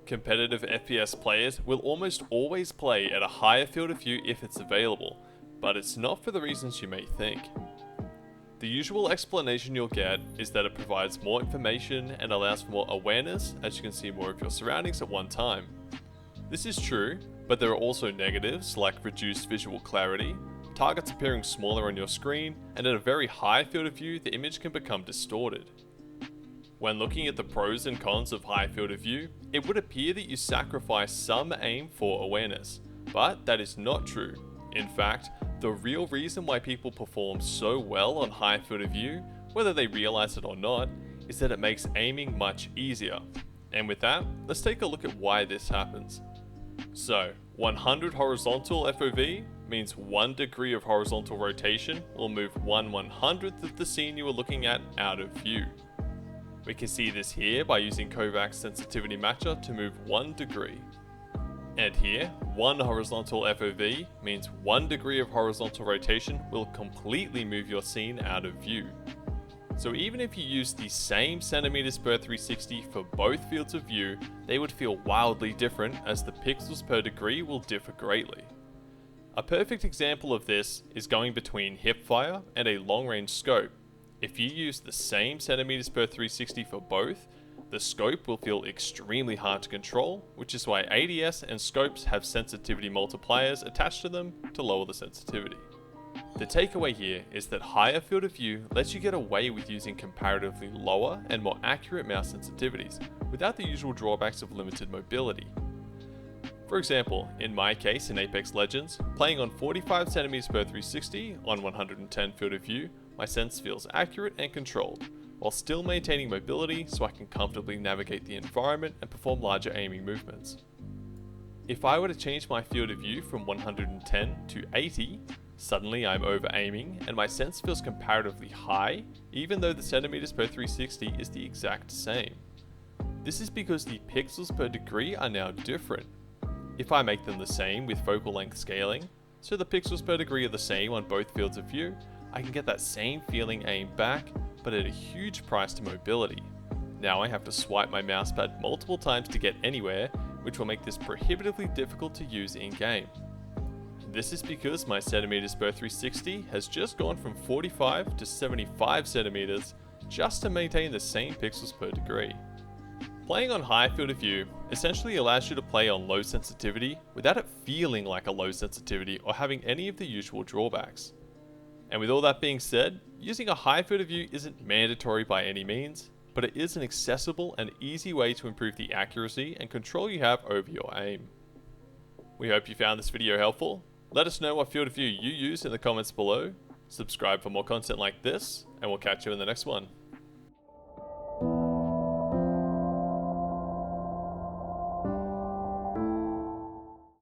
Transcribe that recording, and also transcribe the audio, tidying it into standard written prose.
Competitive FPS players will almost always play at a higher field of view if it's available, but it's not for the reasons you may think. The usual explanation you'll get is that it provides more information and allows for more awareness, as you can see more of your surroundings at one time. This is true, but there are also negatives like reduced visual clarity, targets appearing smaller on your screen, and at a very high field of view the image can become distorted. When looking at the pros and cons of high field of view, it would appear that you sacrifice some aim for awareness, but that is not true. In fact, the real reason why people perform so well on high field of view, whether they realize it or not, is that it makes aiming much easier. And with that, let's take a look at why this happens. So, 100 horizontal FOV means 1 degree of horizontal rotation will move 1/100th of the scene you are looking at out of view. We can see this here by using KovaaKs sensitivity matcher to move 1 degree. And here, 1 horizontal FOV means 1 degree of horizontal rotation will completely move your scene out of view. So even if you use the same centimeters per 360 for both fields of view, they would feel wildly different as the pixels per degree will differ greatly. A perfect example of this is going between hipfire and a long-range scope. If you use the same centimeters per 360 for both, the scope will feel extremely hard to control, which is why ADS and scopes have sensitivity multipliers attached to them to lower the sensitivity. The takeaway here is that higher field of view lets you get away with using comparatively lower and more accurate mouse sensitivities, without the usual drawbacks of limited mobility. For example, in my case in Apex Legends, playing on 45cm per 360 on 110 field of view, my sense feels accurate and controlled, while still maintaining mobility so I can comfortably navigate the environment and perform larger aiming movements. If I were to change my field of view from 110 to 80, suddenly I'm over aiming and my sense feels comparatively high, even though the centimeters per 360 is the exact same. This is because the pixels per degree are now different. If I make them the same with focal length scaling, so the pixels per degree are the same on both fields of view, I can get that same feeling aimed back, but at a huge price to mobility. Now I have to swipe my mousepad multiple times to get anywhere, which will make this prohibitively difficult to use in game. This is because my centimeters per 360 has just gone from 45 to 75 centimeters just to maintain the same pixels per degree. Playing on high field of view essentially allows you to play on low sensitivity without it feeling like a low sensitivity or having any of the usual drawbacks. And with all that being said, using a high field of view isn't mandatory by any means, but it is an accessible and easy way to improve the accuracy and control you have over your aim. We hope you found this video helpful. Let us know what field of view you use in the comments below, subscribe for more content like this, and we'll catch you in the next one.